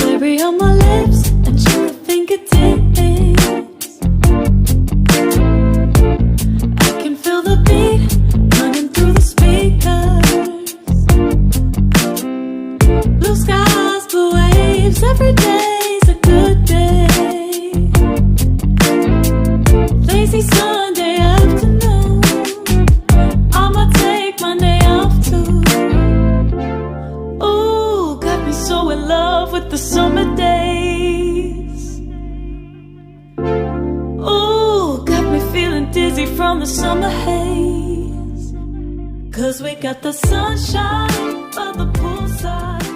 cherry on my lips and your fingertips. I can feel the beat running through the speakers. Blue skies, blue waves, every day's a good day. Lazy Sunday afternoon, I'ma take my day off too. Ooh, got me so in love with the summer days. Ooh, got me feeling dizzy from the summer haze. 'Cause we got the sunshine by the poolside.